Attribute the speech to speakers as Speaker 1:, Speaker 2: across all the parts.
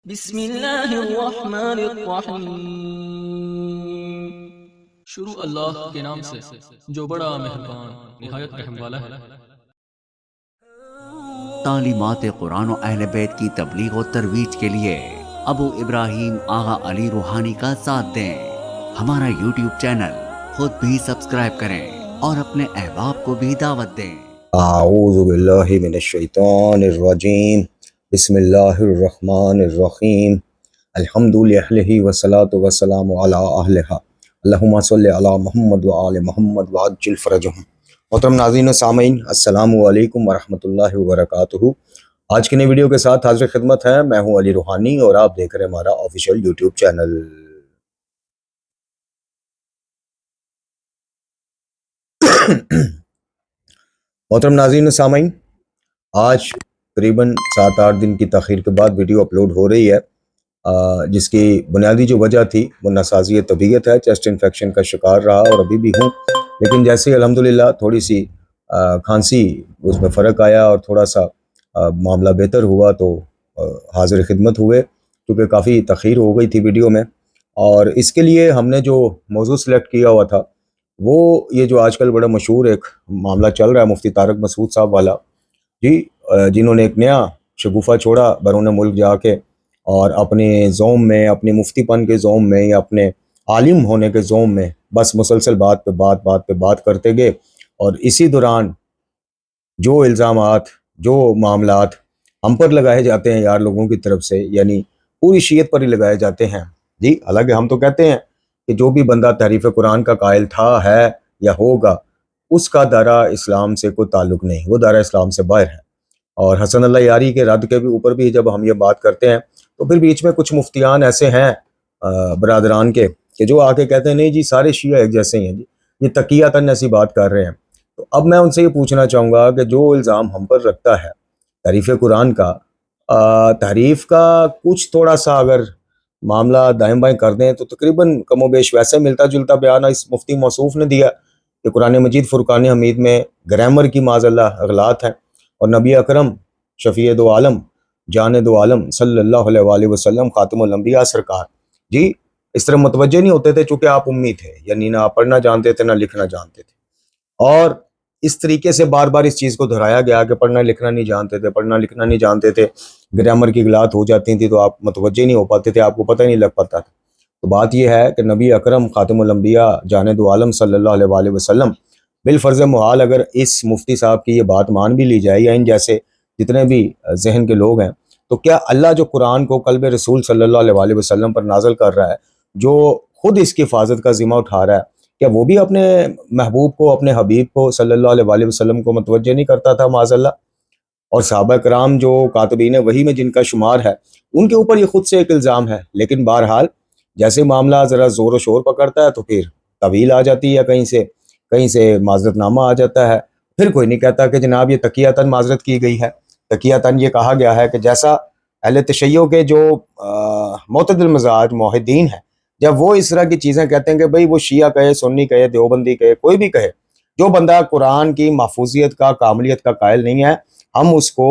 Speaker 1: بسم اللہ الرحمن الرحیم۔ شروع اللہ کے نام سے جو بڑا مہربان نہایت رحم والا ہے۔
Speaker 2: تعلیمات قرآن و اہل بیت کی تبلیغ و ترویج کے لیے ابو ابراہیم آغا علی روحانی کا ساتھ دیں۔ ہمارا یوٹیوب چینل خود بھی سبسکرائب کریں اور اپنے احباب کو بھی دعوت دیں۔
Speaker 3: اعوذ باللہ من الشیطان الرجیم، بسم اللہ الرحمن الرحیم، الحمد للہ والصلاۃ والسلام علی اہلہا، اللہم صلی علی محمد وآل محمد وعجل فرجہم۔ محترم ناظرین و سامعین، السلام علیکم ورحمۃ اللہ وبرکاتہ۔ آج کی نئی ویڈیو کے ساتھ حاضر خدمت ہے، میں ہوں علی روحانی اور آپ دیکھ رہے ہیں ہمارا آفیشیل یوٹیوب چینل۔ محترم ناظرین و سامعین، آج تقریباً 7-8 دن کی تاخیر کے بعد ویڈیو اپلوڈ ہو رہی ہے، جس کی بنیادی جو وجہ تھی وہ ناسازی طبیعت ہے۔ چیسٹ انفیکشن کا شکار رہا اور ابھی بھی ہوں، لیکن جیسے الحمدللہ تھوڑی سی کھانسی اس میں فرق آیا اور تھوڑا سا معاملہ بہتر ہوا تو حاضر خدمت ہوئے، کیونکہ کافی تاخیر ہو گئی تھی ویڈیو میں۔ اور اس کے لیے ہم نے جو موضوع سلیکٹ کیا ہوا تھا وہ یہ جو آج کل بڑا مشہور ایک معاملہ چل رہا ہے، مفتی طارق مسعود صاحب والا، جنہوں نے ایک نیا شگوفہ چھوڑا بیرون ملک جا کے، اور اپنے زوم میں، اپنے مفتی پن کے زوم میں یا اپنے عالم ہونے کے زوم میں بس مسلسل بات پہ بات کرتے گئے، اور اسی دوران جو الزامات، جو معاملات ہم پر لگائے جاتے ہیں یار لوگوں کی طرف سے، یعنی پوری شیعت پر ہی لگائے جاتے ہیں۔ حالانکہ ہم تو کہتے ہیں کہ جو بھی بندہ تحریف قرآن کا قائل تھا، ہے یا ہوگا، اس کا دائرہ اسلام سے کوئی تعلق نہیں، وہ دائرہ اسلام سے باہر ہے۔ اور حسن اللہ یاری کے رد کے بھی اوپر بھی جب ہم یہ بات کرتے ہیں تو پھر بیچ میں کچھ مفتیان ایسے ہیں برادران کے کہ جو آ کے کہتے ہیں نہیں جی سارے شیعہ ایک جیسے ہی ہیں، یہ تقیاتاً ایسی بات کر رہے ہیں۔ تو اب میں ان سے یہ پوچھنا چاہوں گا کہ جو الزام ہم پر رکھتا ہے تحریف قرآن کا، تحریف کا کچھ تھوڑا سا اگر معاملہ دائیں بائیں کر دیں تو تقریباً کم و بیش ویسے ملتا جلتا بیان اس مفتی موصوف نے دیا کہ قرآن مجید فرقان حمید میں گرامر کی معاذ اللہ اغلاط ہیں، اور نبی اکرم شفیع دو عالم جان دو عالم صلی اللہ علیہ وآلہ وسلم خاتم الانبیاء سرکار اس طرح متوجہ نہیں ہوتے تھے چونکہ آپ امی تھے، یعنی نہ پڑھنا جانتے تھے نہ لکھنا جانتے تھے، اور اس طریقے سے بار بار اس چیز کو دہرایا گیا کہ پڑھنا لکھنا نہیں جانتے تھے، پڑھنا لکھنا نہیں جانتے تھے، گرامر کی غلط ہو جاتی تھی تو آپ متوجہ نہیں ہو پاتے تھے، آپ کو پتہ ہی نہیں لگ پاتا تھا۔ تو بات یہ ہے کہ نبی اکرم خاتم الانبیاء جان دو عالم صلی اللہ علیہ وآلہ وسلم بالفرض محال اگر اس مفتی صاحب کی یہ بات مان بھی لی جائے یا ان جیسے جتنے بھی ذہن کے لوگ ہیں، تو کیا اللہ جو قرآن کو قلب رسول صلی اللہ علیہ وآلہ وسلم پر نازل کر رہا ہے، جو خود اس کی حفاظت کا ذمہ اٹھا رہا ہے، کیا وہ بھی اپنے محبوب کو، اپنے حبیب کو صلی اللہ علیہ وآلہ وسلم کو متوجہ نہیں کرتا تھا معاذ اللہ؟ اور صحابہ کرام جو کاتبین وحی میں جن کا شمار ہے، ان کے اوپر یہ خود سے ایک الزام ہے، لیکن بہرحال جیسے معاملہ ذرا زور و شور پکڑتا ہے تو پھر طویل آ جاتی ہے، کہیں سے معذرت نامہ آ جاتا ہے، پھر کوئی نہیں کہتا کہ جناب یہ تقیاتاً معذرت کی گئی ہے۔ تقیاتاً یہ کہا گیا ہے کہ جیسا اہل تشیع کے جو معتدل مزاج موحدین ہیں، جب وہ اس طرح کی چیزیں کہتے ہیں کہ بھئی وہ شیعہ کہے، سنی کہے، دیوبندی کہے، کوئی بھی کہے، جو بندہ قرآن کی محفوظیت کا، کاملیت کا قائل نہیں ہے، ہم اس کو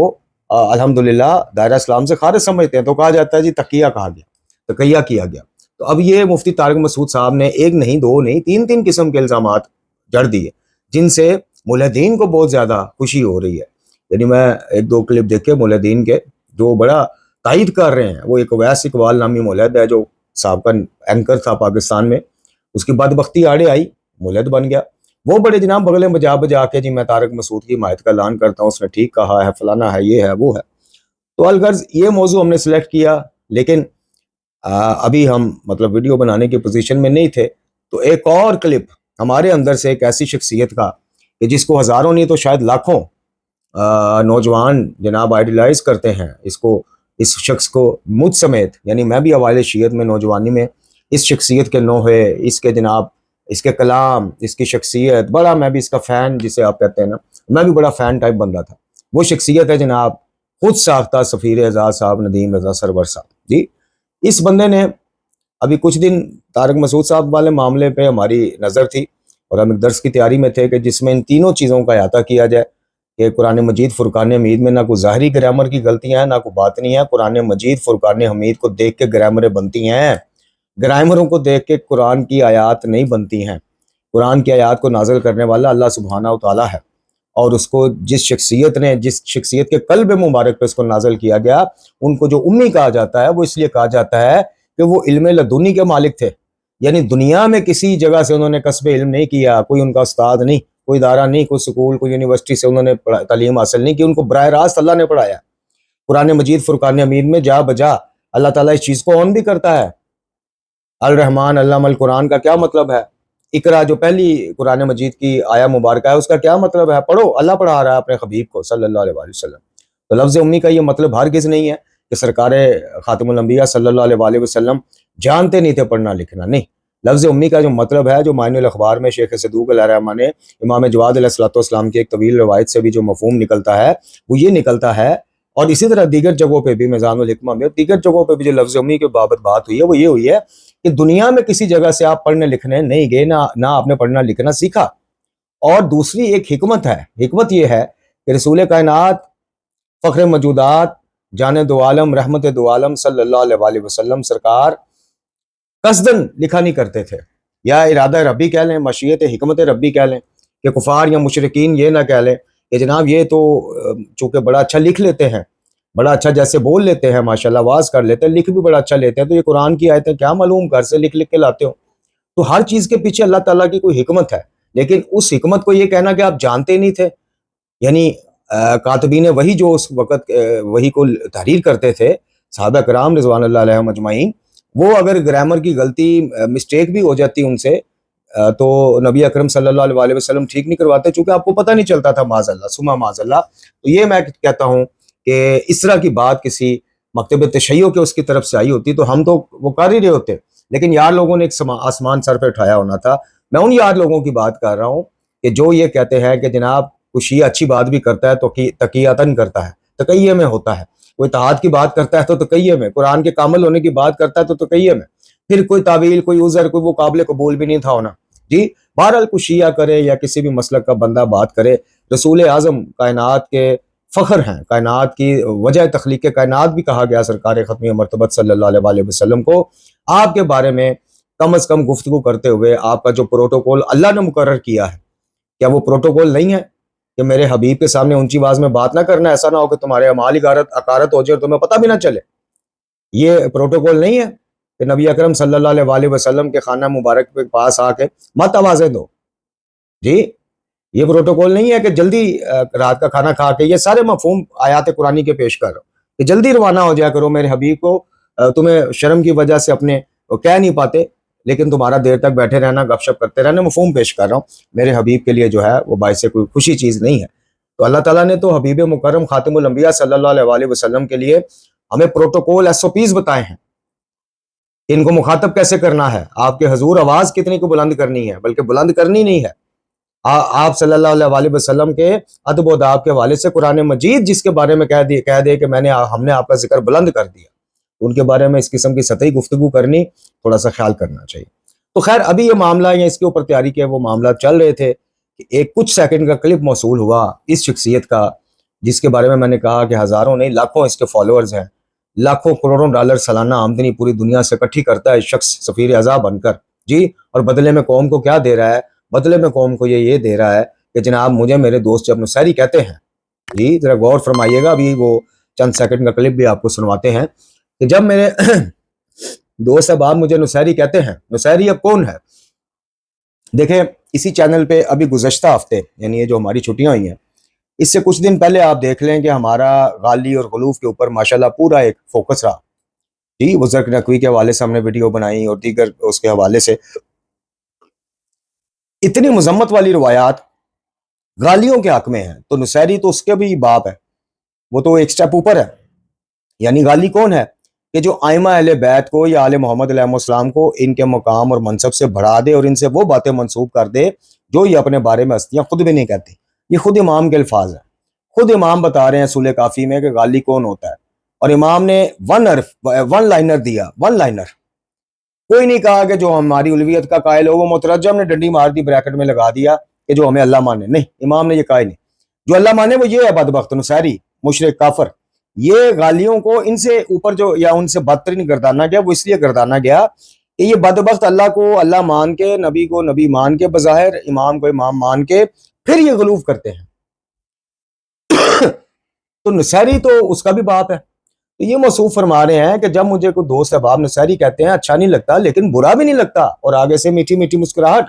Speaker 3: الحمدللہ دائرہ اسلام سے خارج سمجھتے ہیں، تو کہا جاتا ہے جی تقیہ کہا گیا، تقیہ کیا گیا۔ تو اب یہ مفتی طارق مسعود صاحب نے ایک نہیں، دو نہیں، تین قسم کے الزامات جڑ دیے، جن سے ملحدین کو بہت زیادہ خوشی ہو رہی ہے۔ یعنی میں ایک دو کلپ دیکھے ملحدین کے جو بڑا تائید کر رہے ہیں۔ وہ ایک اویس اقبال نامی ملحد ہے جو سابقہ اینکر تھا پاکستان میں، اس کی بدبختی آڑے آئی، ملحد بن گیا، وہ بڑے جناب بغلیں بجا کے جی میں طارق مسعود کی حمایت کا اعلان کرتا ہوں، اس نے ٹھیک کہا ہے، فلانا ہے، یہ ہے، وہ ہے۔ تو الغرض یہ موضوع ہم نے سلیکٹ کیا، لیکن ابھی ہم مطلب ویڈیو بنانے کی پوزیشن میں نہیں تھے، تو ایک اور کلپ ہمارے اندر سے ایک ایسی شخصیت کا کہ جس کو ہزاروں نہیں تو شاید لاکھوں نوجوان جناب آئیڈیلائز کرتے ہیں، اس شخص کو مجھ سمیت، یعنی میں بھی اوائل شیعت میں نوجوانی میں اس شخصیت کے نوحے، اس کے جناب اس کے کلام، اس کی شخصیت، بڑا میں بھی اس کا فین جسے آپ کہتے ہیں نا، میں بھی بڑا فین ٹائپ بندہ تھا۔ وہ شخصیت ہے جناب خود ساختہ سفیر اعزاز صاحب ندیم رضا سرور صاحب۔ اس بندے نے ابھی کچھ دن طارق مسعود صاحب والے معاملے پہ ہماری نظر تھی، اور ہم ایک درس کی تیاری میں تھے کہ جس میں ان تینوں چیزوں کا احاطہ کیا جائے کہ قرآن مجید فرقان حمید میں نہ کوئی ظاہری گرامر کی غلطیاں ہیں نہ کوئی باطنی ہے. قرآن مجید فرقان حمید کو دیکھ کے گرامریں بنتی ہیں، گرامروں کو دیکھ کے قرآن کی آیات نہیں بنتی ہیں. قرآن کی آیات کو نازل کرنے والا اللہ سبحانہ و تعالیٰ ہے، اور اس کو جس شخصیت کے قلب مبارک پہ اس کو نازل کیا گیا، ان کو جو امی کہا جاتا ہے وہ اس لیے کہا جاتا ہے کہ وہ علم لدنی کے مالک تھے. یعنی دنیا میں کسی جگہ سے انہوں نے کسب علم نہیں کیا، کوئی ان کا استاد نہیں، کوئی ادارہ نہیں، کوئی سکول، کوئی یونیورسٹی سے انہوں نے تعلیم حاصل نہیں کی، ان کو براہ راست اللہ نے پڑھایا. قرآن مجید فرقان حمید میں جا بجا اللہ تعالیٰ اس چیز کو آن بھی کرتا ہے. الرحمن علم القرآن کا کیا مطلب ہے؟ اقرا جو پہلی قرآن مجید کی آیا مبارکہ ہے، اس کا کیا مطلب ہے؟ پڑھو، اللہ پڑھا رہا ہے اپنے حبیب کو صلی اللہ علیہ وآلہ وسلم. تو لفظ امی کا یہ مطلب ہرگز نہیں ہے کہ سرکار خاتم الانبیاء صلی اللہ علیہ وآلہ وسلم جانتے نہیں تھے پڑھنا لکھنا. نہیں، لفظ امی کا جو مطلب ہے، جو معانی الاخبار میں شیخ صدوق علیہ الرحمہ نے امام جواد علیہ الصلوۃ والسلام کی ایک طویل روایت سے بھی جو مفہوم نکلتا ہے وہ یہ نکلتا ہے، اور اسی طرح دیگر جگہوں پہ بھی میزان الحکمہ میں دیگر جگہوں پہ بھی جو لفظ امی کے بابت بات ہوئی ہے وہ یہ ہوئی ہے کہ دنیا میں کسی جگہ سے آپ پڑھنے لکھنے نہیں گئے، نہ آپ نے پڑھنا لکھنا سیکھا. اور دوسری ایک حکمت ہے، حکمت یہ ہے کہ رسول کائنات فخر موجودات جان دو عالم رحمت دو عالم صلی اللہ علیہ وآلہ وسلم سرکار قصدن لکھا نہیں کرتے تھے، یا ارادہ ربی کہہ لیں، مشیت حکمت ربی کہہ لیں، کہ کفار یا مشرکین یہ نہ کہہ لیں کہ جناب یہ تو چونکہ بڑا اچھا لکھ لیتے ہیں، بڑا اچھا جیسے بول لیتے ہیں، ماشاءاللہ واز کر لیتے ہیں، لکھ بھی بڑا اچھا لیتے ہیں، تو یہ قرآن کی آیتیں کیا معلوم گھر سے لکھ کے لاتے ہو. تو ہر چیز کے پیچھے اللہ تعالیٰ کی کوئی حکمت ہے، لیکن اس حکمت کو یہ کہنا کہ آپ جانتے نہیں تھے، یعنی کاتبین وحی جو اس وقت وحی کو تحریر کرتے تھے صحابہ کرام رضوان اللہ علیہم اجمعین، وہ اگر گرامر کی غلطی مسٹیک بھی ہو جاتی ان سے تو نبی اکرم صلی اللہ علیہ وآلہ وسلم ٹھیک نہیں کرواتے، چونکہ آپ کو پتہ نہیں چلتا تھا معاذ اللہ ثم معاذ اللہ. تو یہ میں کہتا ہوں کہ اس طرح کی بات کسی مکتب تشیع کے اس کی طرف سے آئی ہوتی تو ہم تو وہ کر ہی رہے ہوتے، لیکن یار لوگوں نے ایک آسمان سر پہ اٹھایا ہونا تھا. میں ان یار لوگوں کی بات کر رہا ہوں کہ جو یہ کہتے ہیں کہ جناب کوئی شیعہ اچھی بات بھی کرتا ہے تو تقیتاً کرتا ہے، تقیہ میں ہوتا ہے، کوئی اتحاد کی بات کرتا ہے تو تقیہ میں، قرآن کے کامل ہونے کی بات کرتا ہے تو تقیہ میں، پھر کوئی تعویل کوئی عذر کوئی وہ قابل قبول بھی نہیں تھا ہونا. جی بہرحال کوئی شیعہ کرے یا کسی بھی مسلک کا بندہ بات کرے، رسول اعظم کائنات کے فخر ہیں، کائنات کی وجہ تخلیق کائنات بھی کہا گیا سرکار ختمی مرتبت صلی اللہ علیہ وآلہ وسلم کو. آپ کے بارے میں کم از کم گفتگو کرتے ہوئے آپ کا جو پروٹوکول اللہ نے مقرر کیا ہے، کیا وہ پروٹوکول نہیں ہے کہ میرے حبیب کے سامنے اونچی آواز میں بات نہ کرنا، ایسا نہ ہو کہ تمہارے اعمال اکارت ہو جائے اور تمہیں پتہ بھی نہ چلے؟ یہ پروٹوکول نہیں ہے کہ نبی اکرم صلی اللہ علیہ وآلہ وسلم کے خانہ مبارک کے پاس آ کے مت آوازیں دو. جی یہ پروٹوکول نہیں ہے کہ جلدی رات کا کھانا کھا کے، یہ سارے مفہوم آیات قرآنی کے پیش کر رہا ہوں کہ جلدی روانہ ہو جایا کرو میرے حبیب کو، تمہیں شرم کی وجہ سے اپنے کہہ نہیں پاتے، لیکن تمہارا دیر تک بیٹھے رہنا گپ شپ کرتے رہنا، مفہوم پیش کر رہا ہوں. میرے حبیب کے لیے جو ہے وہ باعث کوئی خوشی چیز نہیں ہے. تو اللہ تعالیٰ نے تو حبیب مکرم خاتم الانبیاء صلی اللہ علیہ وآلہ وسلم کے لیے ہمیں پروٹوکول SOPs بتائے ہیں کہ ان کو مخاطب کیسے کرنا ہے، آپ کے حضور آواز کتنی کو بلند کرنی ہے، بلکہ بلند کرنی نہیں ہے. آپ صلی اللہ علیہ وآلہ وسلم کے ادب و آداب کے حوالے سے قرآن مجید جس کے بارے میں کہہ دے کہ ہم نے آپ کا ذکر بلند کر دیا، ان کے بارے میں اس قسم کی سطحی گفتگو کرنی تھوڑا سا خیال کرنا چاہیے. تو خیر ابھی یہ معاملہ یا اس کے اوپر تیاری کے وہ معاملات چل رہے تھے کہ ایک کچھ سیکنڈ کا کلپ موصول ہوا اس شخصیت کا جس کے بارے میں نے کہا کہ ہزاروں نہیں لاکھوں اس کے فالوورز ہیں، لاکھوں کروڑوں ڈالر سالانہ آمدنی پوری دنیا سے اکٹھی کرتا ہے شخص سفیر اعضا بن کر. جی اور بدلے میں قوم کو کیا دے رہا ہے؟ بدلے میں قوم کو یہ دے رہا ہے کہ جناب مجھے میرے دوست جب نصیری کہتے ہیں، جی ذرا غور فرمائیے گا، ابھی وہ چند سیکنڈ کا کلپ بھی آپ کو سنواتے ہیں کہ جب میرے دوست احباب مجھے نصیری کہتے ہیں، نصیری اب کون ہے؟ دیکھیں اسی چینل پہ ابھی گزشتہ ہفتے یعنی یہ جو ہماری چھٹیاں ہوئی ہیں اس سے کچھ دن پہلے آپ دیکھ لیں کہ ہمارا غالی اور غلوف کے اوپر ماشاءاللہ پورا ایک فوکس رہا. جی بزرگ نقوی کے حوالے سے ہم نے ویڈیو بنائی اور دیگر اس کے حوالے سے اتنی مذمت والی روایات غالیوں کے حق میں ہیں، تو نصیری تو اس کے بھی باپ ہے، وہ تو ایک سٹیپ اوپر ہے. یعنی غالی کون ہے؟ کہ جو ائمہ اہل بیت کو یا آل محمد علیہ السلام کو ان کے مقام اور منصب سے بڑھا دے اور ان سے وہ باتیں منسوب کر دے جو یہ اپنے بارے میں ہستیاں خود بھی نہیں کہتی. یہ خود امام کے الفاظ ہیں، خود امام بتا رہے ہیں اصول کافی میں کہ غالی کون ہوتا ہے، اور امام نے ون لائنر دیا، ون لائنر. کوئی نہیں کہا کہ جو ہماری الویت کا قائل ہو وہ مترجم نے ڈنڈی مار دی، بریکٹ میں لگا دیا کہ جو ہمیں اللہ مانے، نہیں، امام نے یہ کہا ہی نہیں. جو اللہ مانے وہ یہ ہے بدبخت نصیری مشرک کافر. یہ غالیوں کو ان سے اوپر جو یا ان سے بدترین گردانا گیا وہ اس لیے گردانا گیا کہ یہ بدبخت اللہ کو اللہ مان کے, نبی کو نبی مان کے, بظاہر امام کو امام مان کے پھر یہ غلوف کرتے ہیں. تو نصیری تو اس کا بھی باپ ہے. تو یہ موصوف فرما رہے ہیں کہ جب مجھے کوئی دوست احباب نصیری کہتے ہیں اچھا نہیں لگتا لیکن برا بھی نہیں لگتا, اور آگے سے میٹھی میٹھی مسکراہٹ,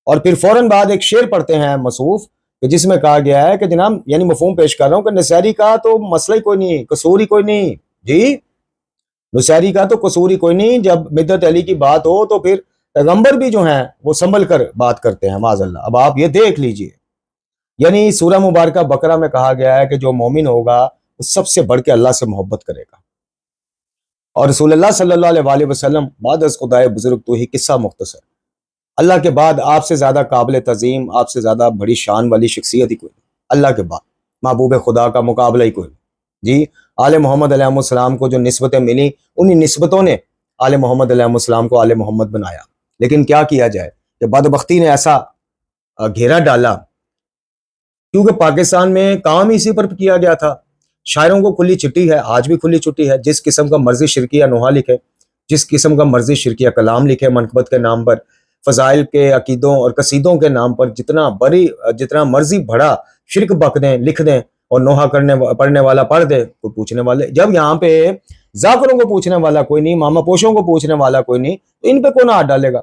Speaker 3: اور پھر فوراً بعد ایک شعر پڑھتے ہیں موصوف کہ جس میں کہا گیا ہے کہ جناب یعنی مفہوم پیش کر رہا ہوں کہ نصیری کا تو مسئلہ ہی کوئی نہیں, قصور ہی کوئی نہیں. جی نصیری کا تو قصور ہی کوئی نہیں. جب بدعت علی کی بات ہو تو پھر پیغمبر بھی جو ہیں وہ سنبھل کر بات کرتے ہیں معاذ اللہ. اب آپ یہ دیکھ لیجئے, یعنی سورہ مبارکہ بقرہ میں کہا گیا ہے کہ جو مومن ہوگا وہ سب سے بڑھ کے اللہ سے محبت کرے گا, اور رسول اللہ صلی اللہ علیہ وآلہ وسلم بعد از خدائے بزرگ تو ہی قصہ مختصر, اللہ کے بعد آپ سے زیادہ قابل تعظیم, آپ سے زیادہ بڑی شان والی شخصیت ہی کوئی نہیں, اللہ کے بعد محبوب خدا کا مقابلہ ہی کوئی نہیں. جی آل محمد علیہ السلام کو جو نسبتیں ملی انہی نسبتوں نے آل محمد علیہ السلام کو آل محمد بنایا. لیکن کیا کیا جائے کہ بدبختی نے ایسا گھیرا ڈالا, کیونکہ پاکستان میں کام اسی پر کیا گیا تھا. شاعروں کو کھلی چھٹی ہے, آج بھی کھلی چھٹی ہے, جس قسم کا مرضی شرکیہ نوحہ لکھے, جس قسم کا مرضی شرکیہ کلام لکھے, منقبت کے نام پر, فضائل کے عقیدوں اور قصیدوں کے نام پر جتنا مرضی بڑا شرک بک دیں, لکھ دیں, اور نوحہ پڑھنے والا پڑھ دے, کوئی پوچھنے والے. جب یہاں پہ ذاکروں کو پوچھنے والا کوئی نہیں, ماما پوشوں کو پوچھنے والا کوئی نہیں, تو ان پہ کون ہاتھ ڈالے گا؟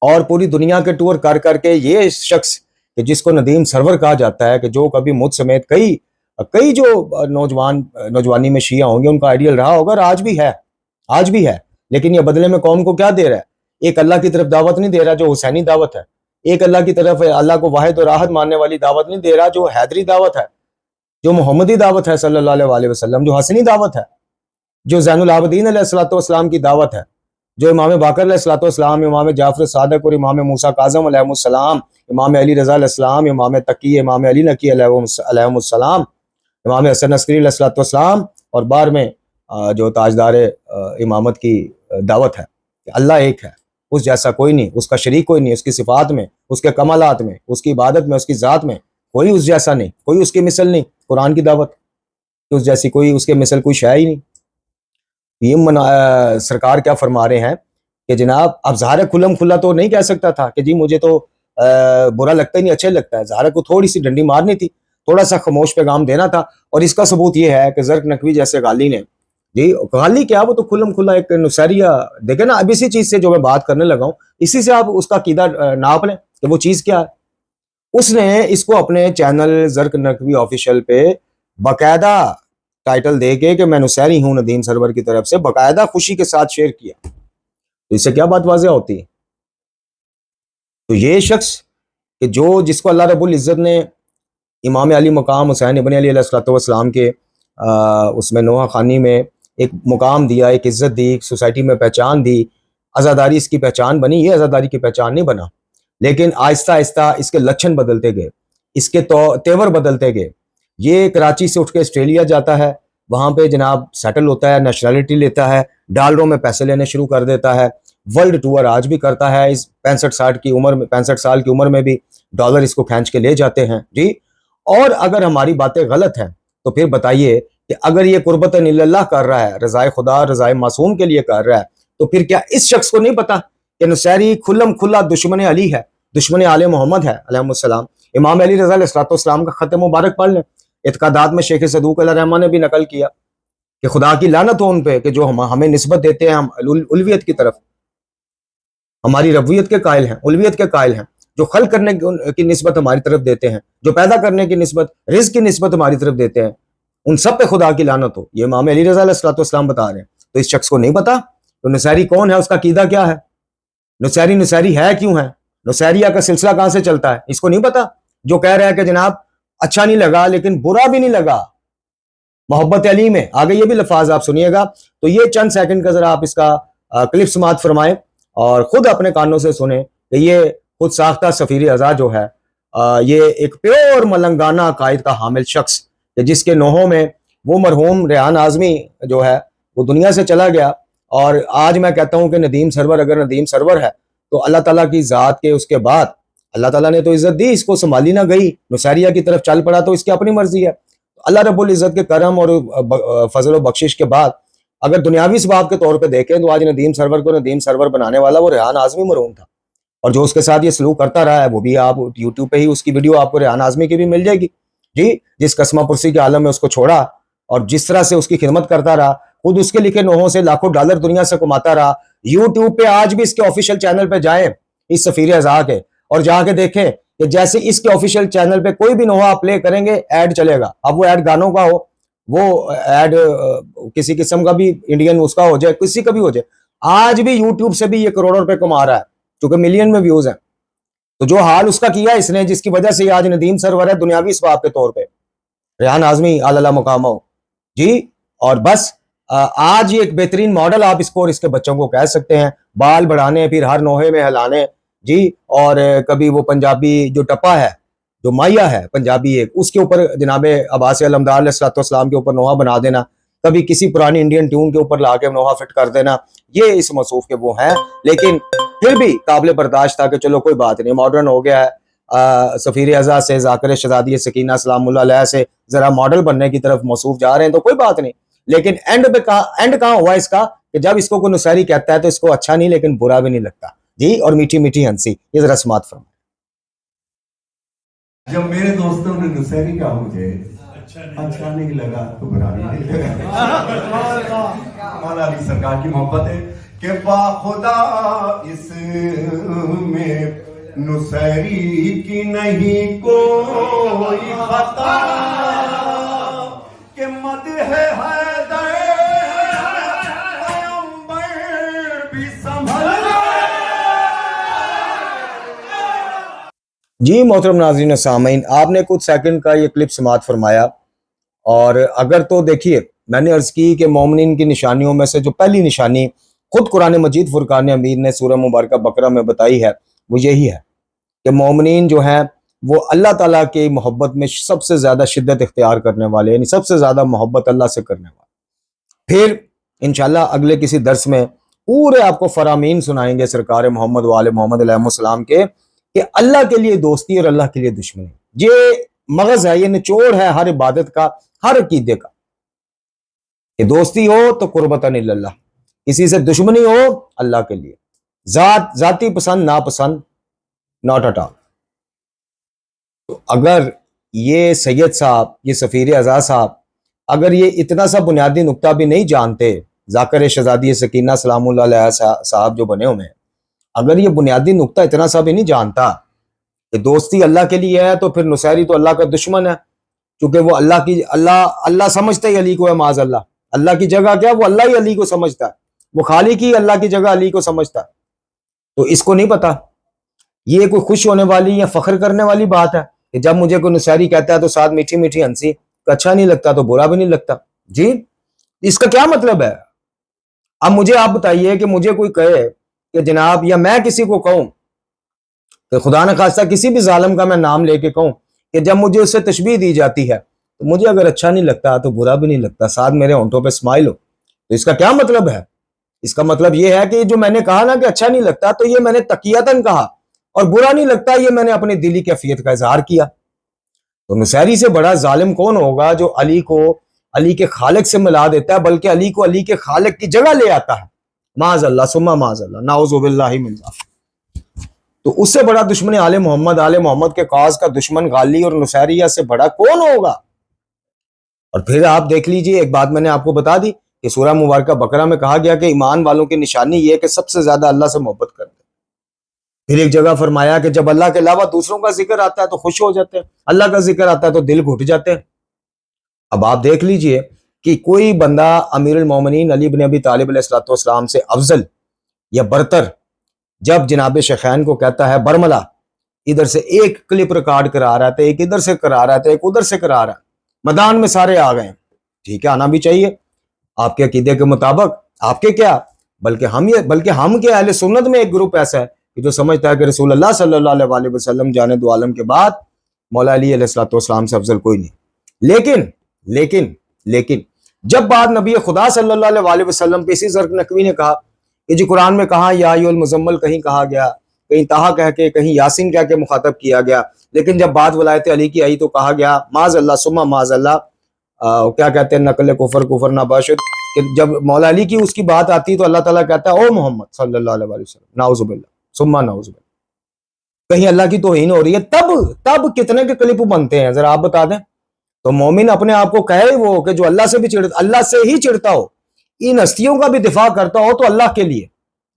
Speaker 3: اور پوری دنیا کے ٹور کر کر کے یہ شخص کہ جس کو ندیم سرور کہا جاتا ہے, کہ جو کبھی مجھ سمیت کئی جو نوجوانی میں شیعہ ہوں گے ان کا آئیڈیل رہا ہوگا, اور آج بھی ہے. لیکن یہ بدلے میں قوم کو کیا دے رہا ہے؟ ایک اللہ کی طرف دعوت نہیں دے رہا جو حسینی دعوت ہے, ایک اللہ کی طرف اللہ کو واحد اور احد ماننے والی دعوت نہیں دے رہا جو حیدری دعوت ہے, جو محمدی دعوت ہے صلی اللہ علیہ وآلہ وسلم, جو حسنی دعوت ہے, جو زین العابدین علیہ السلام کی دعوت ہے, جو امام باقر علیہ السلام, امام جعفر صادق اور امام موسیٰ کاظم علیہ السلام, امام علی رضا علیہ السلام, امام تقی, امام علی نقی علیہ السلام, امام حسن عسکری علیہ السلام, اور بار میں جو تاجدار امامت کی دعوت ہے کہ اللہ ایک ہے, اس جیسا کوئی نہیں, اس کا شریک کوئی نہیں, اس کی صفات میں, اس کے کمالات میں, اس کی عبادت میں, اس کی ذات میں کوئی اس جیسا نہیں, کوئی اس کی مثل نہیں. قرآن کی دعوت کہ اس جیسی کوئی اس کے مثل کوئی شے ہی نہیں. یہ سرکار کیا فرما رہے ہیں کہ جناب اب ظاہر کھلم کھلا تو نہیں کہہ سکتا تھا کہ جی مجھے تو برا لگتا ہی نہیں, اچھا لگتا ہے. ظاہر کو تھوڑی سی ڈنڈی مارنی تھی, تھوڑا سا خاموش پیغام دینا تھا, اور اس کا ثبوت یہ ہے کہ زرق نقوی جیسے غالی نے, جی غالی کیا, وہ تو کھلم کھلا ایک نصیریہ. دیکھیں نا, اب اسی چیز سے جو میں بات کرنے لگا ہوں اسی سے آپ اس کا عقیدہ ناپ لیں کہ وہ چیز کیا ہے. اس نے اس کو اپنے چینل زرق نقوی آفیشیل پہ باقاعدہ ٹائٹل دے کے کہ میں نصیری ہوں ندیم سرور کی طرف سے, باقاعدہ خوشی کے ساتھ شیئر کیا. تو اس سے کیا بات واضح ہوتی ہے؟ تو یہ شخص کہ جس کو اللہ رب العزت نے امام علی مقام حسین ابن علی علیہ السلام کے اس میں نوحہ خانی میں ایک مقام دیا, ایک عزت دی, ایک سوسائٹی میں پہچان دی, عزاداری اس کی پہچان بنی. یہ عزاداری کی پہچان نہیں بنا, لیکن آہستہ آہستہ اس کے لچھن بدلتے گئے, اس کے تیور بدلتے گئے. یہ کراچی سے اٹھ کے آسٹریلیا جاتا ہے, وہاں پہ جناب سیٹل ہوتا ہے, نیشنلٹی لیتا ہے, ڈالروں میں پیسے لینے شروع کر دیتا ہے, ورلڈ ٹور آج بھی کرتا ہے. اس 65 سال کی عمر میں بھی ڈالر اس کو کھینچ کے لے جاتے ہیں. جی اور اگر ہماری باتیں غلط ہیں تو پھر بتائیے کہ اگر یہ قربت اللہ کر رہا ہے, رضائے خدا رضائے معصوم کے لیے کر رہا ہے, تو پھر کیا اس شخص کو نہیں پتا کہ نصیری کھلم کھلا دشمن علی ہے, دشمن آل محمد ہے علیہ السلام. امام علی رضا علیہ السلام کا خط مبارک پڑھ لیں. اعتقادات میں شیخ صدوق علیہ الرحمٰن نے بھی نقل کیا کہ خدا کی لعنت ہو ان پہ کہ جو ہمیں نسبت دیتے ہیں ہم الویت کی طرف, ہماری ربویت کے قائل ہیں, الویت کے قائل ہیں, جو خلق کرنے کی نسبت ہماری طرف دیتے ہیں, جو پیدا کرنے کی نسبت, رزق کی نسبت ہماری طرف دیتے ہیں, ان سب پہ خدا کی لعنت ہو. یہ امام علی رضا علیہ السلام بتا رہے ہیں. تو اس شخص کو نہیں پتا تو نصیری کون ہے, اس کا عقیدہ کیا ہے, نصیری ہے کیوں ہے, نصیریہ کا سلسلہ کہاں سے چلتا ہے, اس کو نہیں پتا. جو کہہ رہا ہے کہ جناب اچھا نہیں لگا لیکن برا بھی نہیں لگا, محبت علی میں آگے یہ بھی لفاظ آپ سنیے گا. تو یہ چند سیکنڈ کا ذرا آپ اس کا کلپ سماعت فرمائیں اور خود اپنے کانوں سے سنیں کہ یہ خود ساختہ سفیر ازا جو ہے یہ ایک پیور ملنگانہ عقائد کا حامل شخص کہ جس کے نوحوں میں وہ مرحوم ریحان اعظمی جو ہے وہ دنیا سے چلا گیا. اور آج میں کہتا ہوں کہ ندیم سرور اگر ندیم سرور ہے تو اللہ تعالیٰ کی ذات کے اس کے بعد اللہ تعالیٰ نے تو عزت دی، اس کو سنبھالی نہ گئی، نصیریہ کی طرف چل پڑا تو اس کی اپنی مرضی ہے۔ اللہ رب العزت کے کرم اور فضل و بخشش کے بعد اگر دنیاوی ثواب کے طور پہ دیکھیں تو آج ندیم سرور کو ندیم سرور بنانے والا وہ ریحان اعظمی مرحوم تھا، اور جو اس کے ساتھ یہ سلوک کرتا رہا ہے وہ بھی آپ یوٹیوب پہ ہی اس کی ویڈیو آپ کو ریحان اعظمی کی بھی مل جائے گی جی، جس قسمہ پرسی کے عالم میں اس کو چھوڑا اور جس طرح سے اس کی خدمت کرتا رہا، خود اس کے لکھے نوحوں سے لاکھوں ڈالر دنیا سے کماتا رہا۔ یوٹیوب پہ آج بھی اس کے آفیشیل چینل پہ جائیں اس سفیر اعضاء کے، اور جا کے دیکھیں کہ جیسے اس کے آفیشیل چینل پہ کوئی بھی نوحہ آپ پلے کریں گے ایڈ چلے گا، اب وہ ایڈ گانوں کا ہو، وہ ایڈ کسی قسم کا بھی انڈین اس کا ہو جائے، کسی کا بھی ہو جائے، آج بھی یوٹیوب سے بھی یہ کروڑوں روپے کما رہا ہے کیونکہ ملین میں ویوز ہیں۔ تو جو حال اس کا کیا اس نے، جس کی وجہ سے آج ندیم سرور ہے دنیاوی ثواب کے طور پہ، ریحان اعظمی اعلیٰ مقام ہو جی، اور بس آج یہ ایک بہترین ماڈل آپ اس کو اور اس کے بچوں کو کہہ سکتے ہیں، بال بڑھانے پھر ہر نوحے میں ہلانے جی، اور کبھی وہ پنجابی جو ٹپا ہے جو مائیا ہے پنجابی ایک، اس کے اوپر جناب عباس علمدار علیہ السلام کے اوپر نوحہ بنا دینا، کبھی کسی پرانی انڈین ٹیون کے اوپر لا کے نوحہ فٹ کر دینا، یہ اس موصوف کے وہ ہیں، لیکن پھر بھی قابل برداشت تھا کہ چلو کوئی بات نہیں، ماڈرن ہو گیا ہے، سفیر اعزاز سے ذاکر شہزادی سکینہ سلام اللہ علیہ سے ذرا ماڈل بننے کی طرف موصوف جا رہے ہیں تو کوئی بات نہیں، لیکن اینڈ کہاں ہوا اس کا کہ جب اس کو کوئی نصیری کہتا ہے تو اس کو اچھا نہیں لیکن برا بھی نہیں لگتا جی، اور میٹھی میٹھی ہنسی، یہ ذرا سماعت فرمائیں۔
Speaker 4: جب میرے دوستوں نے نصیری کہا مجھے اچھا نہیں لگا تو برا نہیں لگا۔ مولا علی سرکار کی محبت ہے کہ با خدا اس میں نصیری کی نہیں کوئی خطا، کہ مدح حیدر پیغمبر بھی سنبھل۔
Speaker 3: جی محترم ناظرین و سامعین، آپ نے کچھ سیکنڈ کا یہ کلپ سماعت فرمایا، اور اگر تو دیکھیے میں نے عرض کی کہ مومنین کی نشانیوں میں سے جو پہلی نشانی خود قرآن مجید فرقان حمید نے سورہ مبارکہ بقرہ میں بتائی ہے وہ یہی ہے کہ مومنین جو ہیں وہ اللہ تعالیٰ کی محبت میں سب سے زیادہ شدت اختیار کرنے والے، یعنی سب سے زیادہ محبت اللہ سے کرنے والے۔ پھر انشاءاللہ اگلے کسی درس میں پورے آپ کو فرامین سنائیں گے سرکار محمد و آل محمد علیہ السلام کے، کہ اللہ کے لیے دوستی اور اللہ کے لیے دشمنی، یہ مغز ہے، یہ نچوڑ ہے ہر عبادت کا، ہر عقیدے کا، کہ دوستی ہو تو قربتاً اللہ، کسی سے دشمنی ہو اللہ کے لیے، ذاتی پسند ناپسند ناٹ اٹ آل۔ تو اگر یہ سید صاحب، یہ سفیر اعزاء صاحب، اگر یہ اتنا سا بنیادی نقطہ بھی نہیں جانتے، ذاکر شہزادی سکینہ سلام اللہ علیہ صاحب جو بنے ہوئے ہیں، اگر یہ بنیادی نقطہ اتنا سا بھی نہیں جانتا کہ دوستی اللہ کے لیے ہے تو پھر نصیری تو اللہ کا دشمن ہے، کیونکہ وہ اللہ سمجھتا ہی علی کو ہے، معاذ اللہ، اللہ کی جگہ کیا، وہ اللہ ہی علی کو سمجھتا ہے، وہ خالق ہی اللہ کی جگہ علی کو سمجھتا ہے، تو اس کو نہیں پتا۔ یہ کوئی خوش ہونے والی یا فخر کرنے والی بات ہے کہ جب مجھے کوئی نصیری کہتا ہے تو ساتھ میٹھی میٹھی ہنسی، اچھا نہیں لگتا تو برا بھی نہیں لگتا جی، اس کا کیا مطلب ہے؟ اب مجھے آپ بتائیے کہ مجھے کوئی کہے کہ جناب، یا میں کسی کو کہوں کہ خدا نہ خواستہ کسی بھی ظالم کا میں نام لے کے کہوں کہ جب مجھے اس سے تشبیہ دی جاتی ہے تو مجھے اگر اچھا نہیں لگتا تو برا بھی نہیں لگتا، ساتھ میرے ہونٹوں پہ اسمائل ہو، تو اس کا کیا مطلب ہے؟ اس کا مطلب یہ ہے کہ جو میں نے کہا نا کہ اچھا نہیں لگتا تو یہ میں نے تقیتاً کہا، اور برا نہیں لگتا یہ میں نے اپنی دلی کیفیت کا اظہار کیا۔ تو نصیری سے بڑا ظالم کون ہوگا جو علی کو علی کے خالق سے ملا دیتا ہے، بلکہ علی کو علی کے خالق کی جگہ لے آتا ہے، معاذ اللہ ثم معاذ اللہ، نعوذ باللہ من ذالک۔ تو اس سے بڑا دشمن آل محمد کے کاز کا دشمن غالی اور نصیریہ سے بڑا کون ہوگا؟ اور پھر آپ دیکھ لیجئے، ایک بات میں نے آپ کو بتا دی کہ سورہ مبارکہ بقرہ میں کہا گیا کہ ایمان والوں کی نشانی یہ ہے کہ سب سے زیادہ اللہ سے محبت کرتے ہیں۔ پھر ایک جگہ فرمایا کہ جب اللہ کے علاوہ دوسروں کا ذکر آتا ہے تو خوش ہو جاتے ہیں، اللہ کا ذکر آتا ہے تو دل گھٹ جاتے ہیں۔ اب آپ دیکھ لیجئے کہ کوئی بندہ امیر المومنین علی بن ابی طالب علیہ السلام سے افضل یا برتر جب جناب شیخین کو کہتا ہے برملا، ادھر سے ایک کلپ ریکارڈ کرا رہا تھا، ایک ادھر سے کرا رہا تھا، ایک ادھر سے کرا رہا ہے، میدان میں سارے آ گئے، ٹھیک ہے آنا بھی چاہیے آپ کے عقیدے کے مطابق، آپ کے کیا بلکہ ہم کے اہل سنت میں ایک گروپ ایسا ہے کہ جو سمجھتا ہے کہ رسول اللہ صلی اللہ علیہ وسلم جانے دو عالم کے بعد مولا علی علیہ السلام سے افضل کوئی نہیں۔ لیکن جب بات نبی خدا صلی اللہ علیہ وسلم پہ اسی زرق نقوی نے کہا کہ جی قرآن میں کہا یا ایھا المزمل کہیں کہا گیا کہیں طہ کہہ کے کہیں یاسین کہہ کے مخاطب کیا گیا، لیکن جب بات ولایت علی کی آئی تو کہا گیا معاذ اللہ ثم معاذ اللہ، کیا کہتے ہیں نقل کفر نہ باشد، کہ جب مولا علی کی اس کی بات آتی تو اللہ تعالیٰ کہتا ہے او محمد صلی اللہ علیہ وسلم نعوذ باللہ ثم نعوذ باللہ، کہیں اللہ کی توہین ہو رہی ہے، تب کتنے کے کلپ بنتے ہیں ذرا آپ بتا دیں۔ تو مومن اپنے آپ کو کہے وہ کہ جو اللہ سے بھی اللہ سے ہی چڑھتا ہو، ان ہستیوں کا بھی دفاع کرتا ہو تو اللہ کے لیے،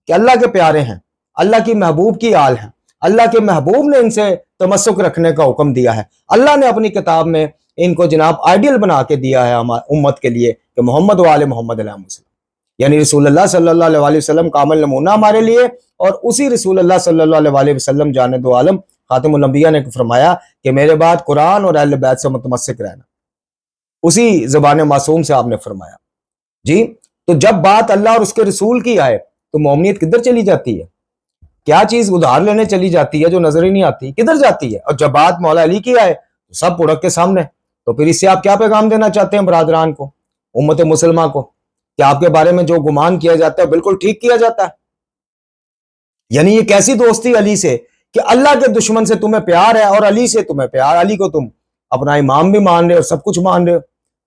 Speaker 3: کہ اللہ کے پیارے ہیں، اللہ کی محبوب کی آل ہیں، اللہ کے محبوب نے ان سے تمسک رکھنے کا حکم دیا ہے، اللہ نے اپنی کتاب میں ان کو جناب آئیڈیل بنا کے دیا ہے ہماری امت کے لیے کہ محمد و آل محمد علیہ وسلم، یعنی رسول اللہ صلی اللہ علیہ وسلم کامل نمونہ ہمارے لیے، اور اسی رسول اللہ صلی اللہ علیہ وسلم جانے دو عالم خاتم الانبیاء نے فرمایا کہ میرے بعد قرآن اور اہل بیت سے متمسک رہنا، اسی زبان معصوم سے آپ نے فرمایا جی۔ تو جب بات اللہ اور اس کے رسول کی آئے تو مومنیت کدھر چلی جاتی ہے؟ کیا چیز ادھار لینے چلی جاتی ہے جو نظر ہی نہیں آتی، کدھر جاتی ہے؟ اور جب بات مولا علی کی آئے تو سب پڑک کے سامنے، تو پھر اس سے آپ کیا پیغام دینا چاہتے ہیں برادران کو، امت مسلمہ کو، کہ آپ کے بارے میں جو گمان کیا جاتا ہے بالکل ٹھیک کیا جاتا ہے؟ یعنی یہ کیسی دوستی علی سے کہ اللہ کے دشمن سے تمہیں پیار ہے اور علی سے تمہیں پیار، علی کو تم اپنا امام بھی مان رہے ہو اور سب کچھ مان رہے ہو،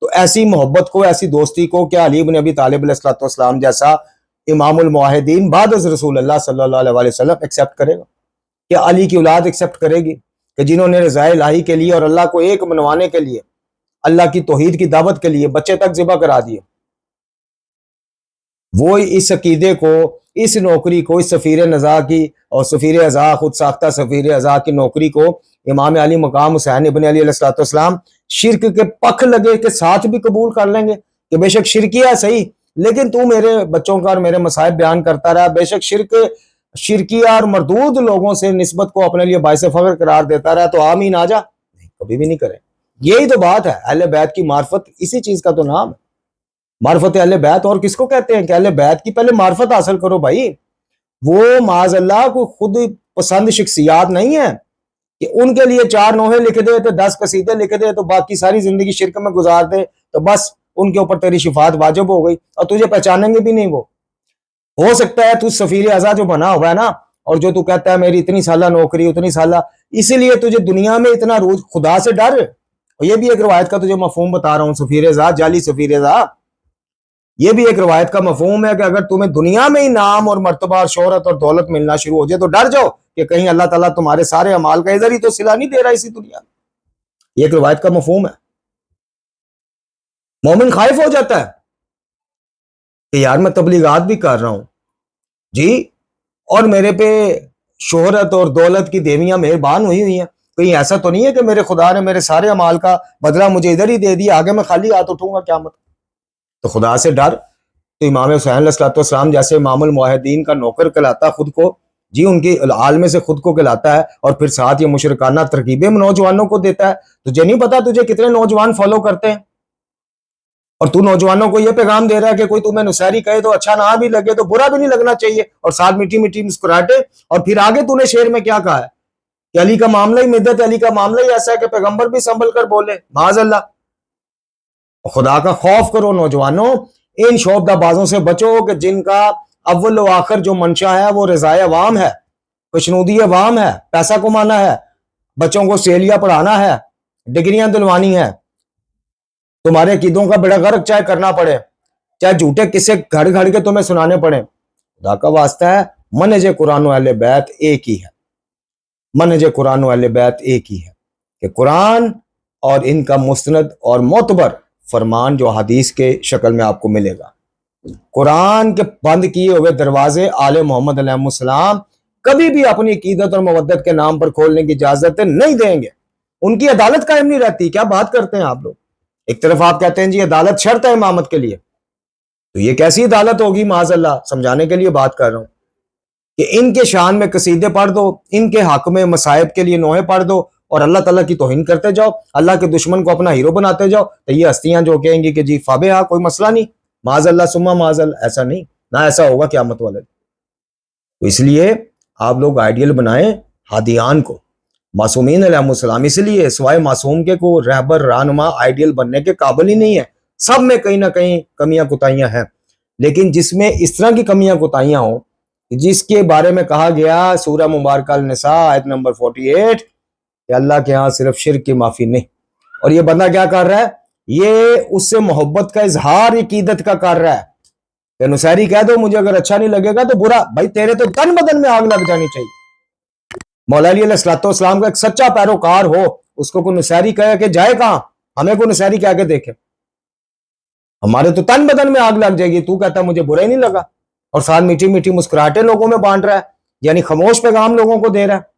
Speaker 3: تو ایسی محبت کو، ایسی دوستی کو کیا علی بن ابی طالب علیہ السلام جیسا امام الموحدین بعد از رسول اللہ صلی اللہ علیہ وسلم ایکسیپٹ کرے گا؟ کیا علی کی اولاد ایکسیپٹ کرے گی کہ جنہوں نے رضا الہی کے لیے اور اللہ کو ایک منوانے کے لیے، اللہ کی توحید کی دعوت کے لیے بچے تک ذبح کرا دیے؟ وہ اس عقیدے کو، اس نوکری کو، اس سفیر نزا کی اور سفیر ازا، خود ساختہ سفیر ازا کی نوکری کو امام علی مقام حسین ابن علی علیہ السلام شرک کے پکھ لگے کے ساتھ بھی قبول کر لیں گے کہ بے شک شرکیہ ہے صحیح، لیکن تو میرے بچوں کا اور میرے مصائب بیان کرتا رہا، بے شک شرکیہ اور مردود لوگوں سے نسبت کو اپنے لیے باعث فخر قرار دیتا رہا، تو آمین آ جا، نہیں کبھی بھی نہیں کریں۔ یہی تو بات ہے اہل بیت کی معرفت، اسی چیز کا تو نام ہے معرفت اہل بیت۔ اور کس کو کہتے ہیں کہ اہل بیت کی پہلے معرفت حاصل کرو بھائی، وہ معاذ اللہ کو خود پسند شخصیات نہیں ہیں کہ ان کے لیے 4 نوحے لکھ دے تو 10 قصیدے لکھ دے تو باقی ساری زندگی شرک میں گزار دے تو بس ان کے اوپر تیری شفاعت واجب ہو گئی اور تجھے پہچانیں گے بھی نہیں۔ وہ ہو سکتا ہے تو سفیر اعظم جو بنا ہوا ہے نا، اور جو تو کہتا ہے میری اتنی سالہ نوکری اتنی سالہ، اسی لیے تجھے دنیا میں اتنا روز خدا سے ڈر۔ اور یہ بھی ایک روایت کا تجھے مفہوم بتا رہا ہوں، سفیر اعظم جعلی سفیر اعظم، یہ بھی ایک روایت کا مفہوم ہے کہ اگر تمہیں دنیا میں ہی نام اور مرتبہ اور شہرت اور دولت ملنا شروع ہو جائے تو ڈر جاؤ کہ کہیں اللہ تعالیٰ تمہارے سارے اعمال کا ادھر ہی تو صلہ نہیں دے رہا اسی دنیا میں۔ یہ ایک روایت کا مفہوم ہے۔ مومن خائف ہو جاتا ہے کہ یار میں تبلیغات بھی کر رہا ہوں جی، اور میرے پہ شہرت اور دولت کی دیویاں مہربان ہوئی ہیں، کہیں ایسا تو نہیں ہے کہ میرے خدا نے میرے سارے اعمال کا بدلہ مجھے ادھر ہی دے دیا، آگے میں خالی ہاتھ اٹھوں گا قیامت؟ تو خدا سے ڈر۔ تو امام حسین علیہ السلام جیسے امام الموحدین کا نوکر کہلاتا خود کو جی، ان کی عالم سے خود کو کہلاتا ہے، اور پھر ساتھ یہ مشرکانہ ترکیبیں نوجوانوں کو دیتا ہے۔ تجھے نہیں پتا تجھے کتنے نوجوان فالو کرتے ہیں، اور تو نوجوانوں کو یہ پیغام دے رہا ہے کہ کوئی تمہیں نصیری کہے تو اچھا نہ بھی لگے تو برا بھی نہیں لگنا چاہیے، اور ساتھ میٹھی میٹھی مسکراہٹیں۔ اور پھر آگے تو نے شعر میں کیا کہا ہے کہ علی کا معاملہ ہی مدت علی کا معاملہ ہی ایسا ہے کہ پیغمبر بھی سنبھل کر بولے، معاذ اللہ۔ خدا کا خوف کرو نوجوانوں، ان شعبدہ بازوں سے بچو کہ جن کا اول و آخر جو منشا ہے وہ رضائے عوام ہے، خوشنودی عوام ہے، پیسہ کمانا ہے، بچوں کو سیلیاں پڑھانا ہے، ڈگریاں دلوانی ہے، تمہارے عقیدوں کا بیڑا غرق چاہے کرنا پڑے، چاہے جھوٹے قصے گھڑ گھڑ کے تمہیں سنانے پڑے، خدا کا واسطہ ہے منہج قرآن و اہل بیت ایک ہی ہے، منہج قرآن و اہل بیت ایک ہی ہے کہ قرآن اور ان کا مستند اور معتبر فرمان جو حدیث کے شکل میں آپ کو ملے گا، قرآن کے بند کیے ہوئے دروازے آل محمد علیہ السلام کبھی بھی اپنی عقیدت اور مودت کے نام پر کھولنے کی اجازت نہیں دیں گے، ان کی عدالت قائم نہیں رہتی۔ کیا بات کرتے ہیں آپ لوگ؟ ایک طرف آپ کہتے ہیں جی عدالت شرط ہے امامت کے لیے، تو یہ کیسی عدالت ہوگی؟ معاذ اللہ، سمجھانے کے لیے بات کر رہا ہوں کہ ان کے شان میں قصیدے پڑھ دو، ان کے حق میں مصائب کے لیے نوحے پڑھ دو اور اللہ تعالیٰ کی توہین کرتے جاؤ، اللہ کے دشمن کو اپنا ہیرو بناتے جاؤ، تو یہ ہستیاں جو کہیں گی کہ جی فابہا کوئی مسئلہ نہیں، معاذ اللہ ثم معاذ اللہ، ایسا نہیں، نہ ایسا ہوگا قیامت والے۔ تو اس لیے آپ لوگ آئیڈیل بنائیں ہادیان کو، معصومین علیہ السلام، اس لیے سوائے معصوم کے کو رہبر رہنما آئیڈیل بننے کے قابل ہی نہیں ہے، سب میں کہیں نہ کہیں کمیاں کوتاہیاں ہیں، لیکن جس میں اس طرح کی کمیاں کوتاہیاں ہوں جس کے بارے میں کہا گیا سورہ مبارکہ النساء آیت نمبر 48 کہ اللہ کے ہاں صرف شرک کی معافی نہیں. اور یہ بندہ کیا کر رہا ہے؟ یہ اس سے محبت کا اظہار عقیدت کا کر رہا ہے کہ نصیری کہہ دو مجھے اگر اچھا نہیں لگے گا تو برا. بھائی تیرے تو تن بدن میں آگ لگ جانی چاہیے. مولا علی علیہ السلام کا ایک سچا پیروکار ہو, اس کو کوئی نصیری کہے کہ جائے کہاں, ہمیں کوئی نصیری کہہ کے دیکھے, ہمارے تو تن بدن میں آگ لگ جائے گی. تو کہتا ہے مجھے برا ہی نہیں لگا, اور ساتھ میٹھی میٹھی مسکراہٹیں لوگوں میں بانٹ رہا ہے, یعنی خاموش پیغام لوگوں کو دے رہا ہے.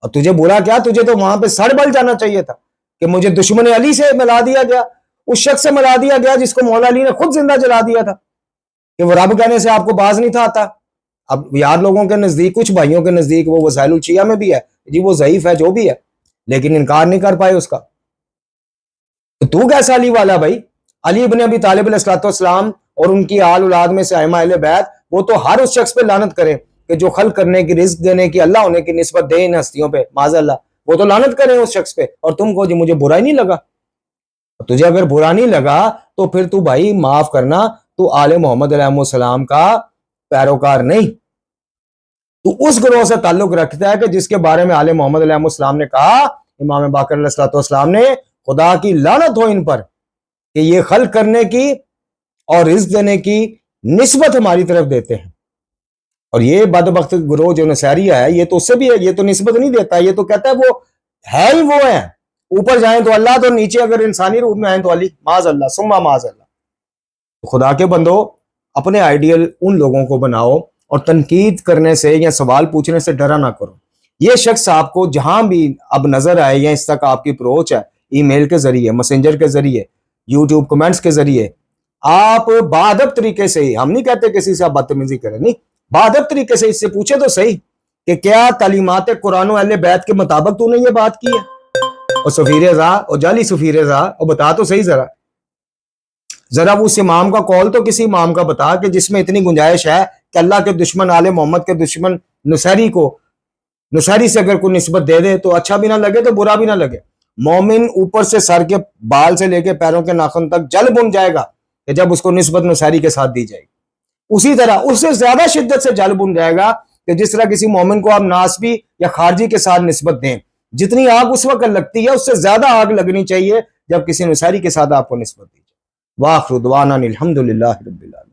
Speaker 3: اور تجھے برا کیا, تجھے تو وہاں پہ سڑ بل جانا چاہیے تھا کہ مجھے دشمن علی سے ملا دیا گیا, اس شخص سے ملا دیا گیا جس کو مولا علی نے خود زندہ جلا دیا تھا کہ وہ رب کہنے سے آپ کو باز نہیں تھا آتا. اب یار لوگوں کے نزدیک, کچھ بھائیوں کے نزدیک وہ وسائل الشیعہ میں بھی ہے جی, وہ ضعیف ہے جو بھی ہے, لیکن انکار نہیں کر پائے اس کا. تو کیسا علی والا بھائی؟ علی ابن ابی طالب علیہ السلام اور ان کی آل اولاد میں سے ائمہ اہل بیت, وہ تو ہر اس شخص پہ لعنت کریں کہ جو خلق کرنے کی, رزق دینے کی, اللہ ہونے کی نسبت دے ان ہستیوں پہ, معاذ اللہ, وہ تو لعنت کریں اس شخص پہ. اور تم کو جی مجھے برا ہی نہیں لگا. تجھے اگر برا نہیں لگا تو پھر تو بھائی معاف کرنا, تو آل محمد علیہ السلام کا پیروکار نہیں, تو اس گروہ سے تعلق رکھتا ہے کہ جس کے بارے میں آل محمد علیہ السلام نے کہا, امام باقر علیہ السلام نے, خدا کی لعنت ہو ان پر کہ یہ خلق کرنے کی اور رزق دینے کی نسبت ہماری طرف دیتے ہیں. اور یہ بدبخت گروہ جو نصیریہ ہے, یہ تو اس سے بھی ہے, یہ تو نسبت نہیں دیتا, یہ تو کہتا ہے وہ ہے ہی وہ ہے, اوپر جائیں تو اللہ, تو نیچے اگر انسانی روپ میں آئیں تو علی, معاذ اللہ ثم معاذ اللہ. خدا کے بندو, اپنے آئیڈیل ان لوگوں کو بناؤ اور تنقید کرنے سے یا سوال پوچھنے سے ڈرا نہ کرو. یہ شخص آپ کو جہاں بھی اب نظر آئے یا اس تک آپ کی اپروچ ہے, ای میل کے ذریعے, میسنجر کے ذریعے, یوٹیوب کمنٹس کے ذریعے, آپ بادب طریقے سے ہی, ہم نہیں کہتے کسی سے آپ بدتمیزی کریں, نہیں, بادب طریقے سے اس سے پوچھے تو صحیح کہ کیا تعلیمات قرآن و اہل بیت کے مطابق تو نے یہ بات کی ہے؟ اور سفیر ازا اور جعلی سفیر ازا, اور بتا تو صحیح ذرا وہ اس امام کا قول تو کسی امام کا بتا کہ جس میں اتنی گنجائش ہے کہ اللہ کے دشمن, آل محمد کے دشمن نصیری کو, نصیری سے اگر کوئی نسبت دے دے تو اچھا بھی نہ لگے تو برا بھی نہ لگے. مومن اوپر سے سر کے بال سے لے کے پیروں کے ناخن تک جل بن جائے گا کہ جب اس کو نسبت نصیری کے ساتھ دی جائے گی. اسی طرح اس سے زیادہ شدت سے جل بن جائے گا کہ جس طرح کسی مومن کو آپ ناسبی یا خارجی کے ساتھ نسبت دیں, جتنی آگ اس وقت لگتی ہے اس سے زیادہ آگ لگنی چاہیے جب کسی نصیری کے ساتھ آپ کو نسبت دی جائے. وآخر دعوانا الحمدللہ رب العالمین.